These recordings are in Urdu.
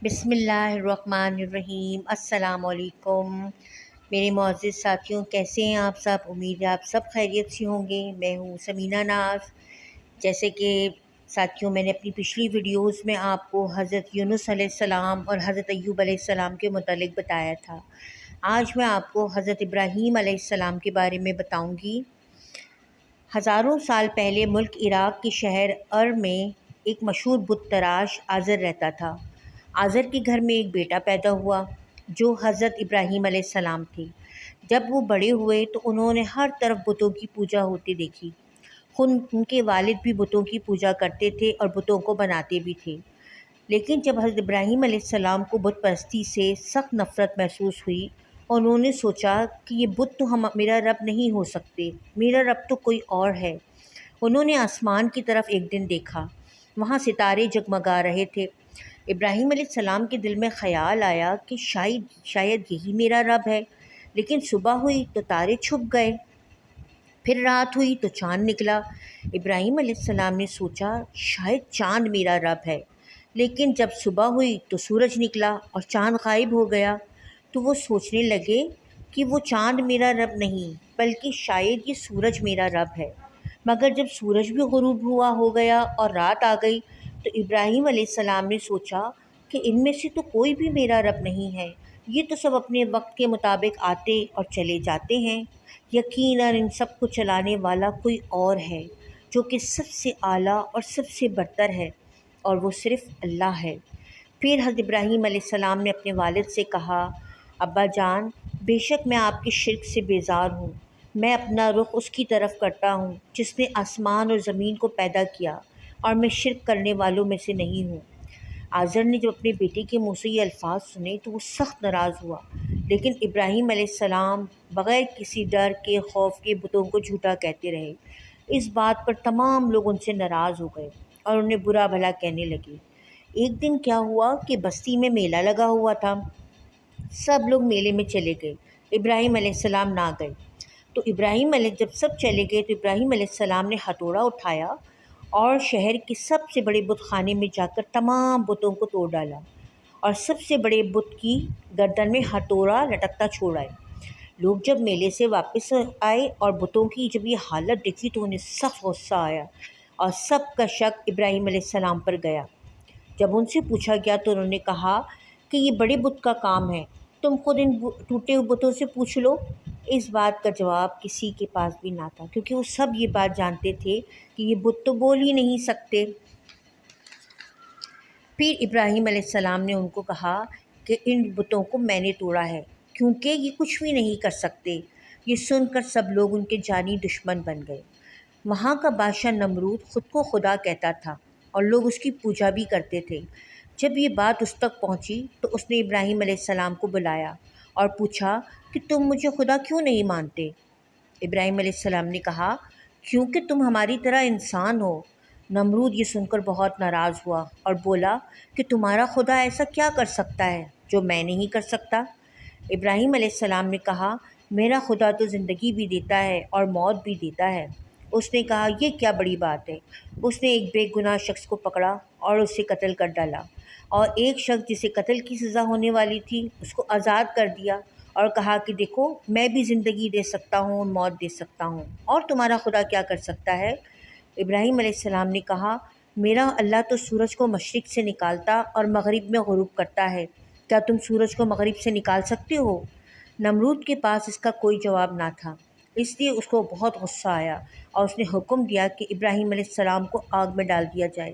بسم اللہ الرحمن الرحیم۔ السلام علیکم میرے معزز ساتھیوں، کیسے ہیں آپ سب؟ امید ہے آپ سب خیریت سے ہوں گے۔ میں ہوں سمینہ ناز۔ جیسے کہ ساتھیوں، میں نے اپنی پچھلی ویڈیوز میں آپ کو حضرت یونس علیہ السلام اور حضرت ایوب علیہ السلام کے متعلق بتایا تھا۔ آج میں آپ کو حضرت ابراہیم علیہ السلام کے بارے میں بتاؤں گی۔ ہزاروں سال پہلے ملک عراق کے شہر میں ایک مشہور بت تراش آزر رہتا تھا۔ آزر کے گھر میں ایک بیٹا پیدا ہوا جو حضرت ابراہیم علیہ السلام تھے۔ جب وہ بڑے ہوئے تو انہوں نے ہر طرف بتوں کی پوجا ہوتی دیکھی۔ خود ان کے والد بھی بتوں کی پوجا کرتے تھے اور بتوں کو بناتے بھی تھے۔ لیکن جب حضرت ابراہیم علیہ السلام کو بت پرستی سے سخت نفرت محسوس ہوئی، انہوں نے سوچا کہ یہ بت تو میرا رب نہیں ہو سکتے، میرا رب تو کوئی اور ہے۔ انہوں نے آسمان کی طرف ایک دن دیکھا، وہاں ستارے جگمگا رہے تھے۔ ابراہیم علیہ السلام کے دل میں خیال آیا کہ شاید یہی میرا رب ہے۔ لیکن صبح ہوئی تو تارے چھپ گئے، پھر رات ہوئی تو چاند نکلا۔ ابراہیم علیہ السلام نے سوچا شاید چاند میرا رب ہے، لیکن جب صبح ہوئی تو سورج نکلا اور چاند غائب ہو گیا۔ تو وہ سوچنے لگے کہ وہ چاند میرا رب نہیں بلکہ شاید یہ سورج میرا رب ہے۔ مگر جب سورج بھی غروب ہو گیا اور رات آ گئی تو ابراہیم علیہ السلام نے سوچا کہ ان میں سے تو کوئی بھی میرا رب نہیں ہے، یہ تو سب اپنے وقت کے مطابق آتے اور چلے جاتے ہیں۔ یقیناً ان سب کو چلانے والا کوئی اور ہے جو کہ سب سے اعلیٰ اور سب سے برتر ہے، اور وہ صرف اللہ ہے۔ پھر حضرت ابراہیم علیہ السلام نے اپنے والد سے کہا، ابا جان، بے شک میں آپ کے شرک سے بیزار ہوں۔ میں اپنا رخ اس کی طرف کرتا ہوں جس نے آسمان اور زمین کو پیدا کیا، اور میں شرک کرنے والوں میں سے نہیں ہوں۔ آزر نے جب اپنے بیٹے کے منہ سے یہ الفاظ سنے تو وہ سخت ناراض ہوا، لیکن ابراہیم علیہ السلام بغیر کسی ڈر کے خوف کے بتوں کو جھوٹا کہتے رہے۔ اس بات پر تمام لوگ ان سے ناراض ہو گئے اور انہیں برا بھلا کہنے لگے۔ ایک دن کیا ہوا کہ بستی میں میلہ لگا ہوا تھا۔ سب لوگ میلے میں چلے گئے، ابراہیم علیہ السلام نہ گئے۔ تو جب سب چلے گئے تو ابراہیم علیہ السلام نے ہتھوڑا اٹھایا اور شہر کے سب سے بڑے بت خانے میں جا کر تمام بتوں کو توڑ ڈالا، اور سب سے بڑے بت کی گردن میں ہتھوڑا لٹکتا چھوڑ آئے۔ لوگ جب میلے سے واپس آئے اور بتوں کی جب یہ حالت دیکھی تو انہیں سخت غصہ آیا، اور سب کا شک ابراہیم علیہ السلام پر گیا۔ جب ان سے پوچھا گیا تو انہوں نے کہا کہ یہ بڑے بت کا کام ہے، تم خود ان ٹوٹے ہوئے بتوں سے پوچھ لو۔ اس بات کا جواب کسی کے پاس بھی نہ تھا، کیونکہ وہ سب یہ بات جانتے تھے کہ یہ بت تو بول ہی نہیں سکتے۔ پھر ابراہیم علیہ السلام نے ان کو کہا کہ ان بتوں کو میں نے توڑا ہے، کیونکہ یہ کچھ بھی نہیں کر سکتے۔ یہ سن کر سب لوگ ان کے جانی دشمن بن گئے۔ وہاں کا بادشاہ نمرود خود کو خدا کہتا تھا اور لوگ اس کی پوجا بھی کرتے تھے۔ جب یہ بات اس تک پہنچی تو اس نے ابراہیم علیہ السلام کو بلایا اور پوچھا کہ تم مجھے خدا کیوں نہیں مانتے؟ ابراہیم علیہ السلام نے کہا، کیونکہ تم ہماری طرح انسان ہو۔ نمرود یہ سن کر بہت ناراض ہوا اور بولا کہ تمہارا خدا ایسا کیا کر سکتا ہے جو میں نہیں کر سکتا؟ ابراہیم علیہ السلام نے کہا، میرا خدا تو زندگی بھی دیتا ہے اور موت بھی دیتا ہے۔ اس نے کہا، یہ کیا بڑی بات ہے؟ اس نے ایک بے گناہ شخص کو پکڑا اور اسے قتل کر ڈالا، اور ایک شخص جسے قتل کی سزا ہونے والی تھی اس کو آزاد کر دیا، اور کہا کہ دیکھو، میں بھی زندگی دے سکتا ہوں، موت دے سکتا ہوں، اور تمہارا خدا کیا کر سکتا ہے؟ ابراہیم علیہ السلام نے کہا، میرا اللہ تو سورج کو مشرق سے نکالتا اور مغرب میں غروب کرتا ہے، کیا تم سورج کو مغرب سے نکال سکتے ہو؟ نمرود کے پاس اس کا کوئی جواب نہ تھا، اس لیے اس کو بہت غصہ آیا اور اس نے حکم دیا کہ ابراہیم علیہ السلام کو آگ میں ڈال دیا جائے۔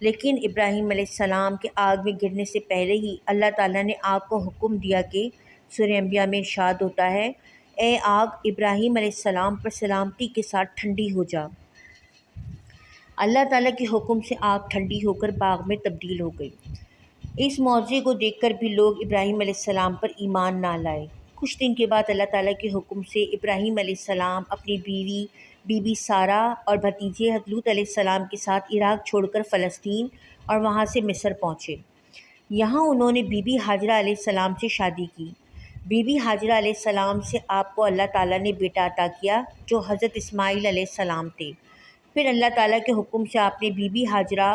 لیکن ابراہیم علیہ السلام کے آگ میں گرنے سے پہلے ہی اللہ تعالیٰ نے آگ کو حکم دیا کہ سورہ انبیاء میں ارشاد ہوتا ہے، اے آگ ابراہیم علیہ السلام پر سلامتی کے ساتھ ٹھنڈی ہو جا۔ اللہ تعالیٰ کے حکم سے آگ ٹھنڈی ہو کر باغ میں تبدیل ہو گئی۔ اس معجزے کو دیکھ کر بھی لوگ ابراہیم علیہ السلام پر ایمان نہ لائے۔ کچھ دن کے بعد اللہ تعالیٰ کے حکم سے ابراہیم علیہ السلام اپنی بیوی بی بی سارہ اور بھتیجے حضرت لوط علیہ السلام کے ساتھ عراق چھوڑ کر فلسطین اور وہاں سے مصر پہنچے۔ یہاں انہوں نے بی بی ہاجرہ علیہ السلام سے شادی کی۔ بی بی ہاجرہ علیہ السلام سے آپ کو اللہ تعالیٰ نے بیٹا عطا کیا جو حضرت اسماعیل علیہ السلام تھے۔ پھر اللہ تعالیٰ کے حکم سے آپ نے بی بی ہاجرہ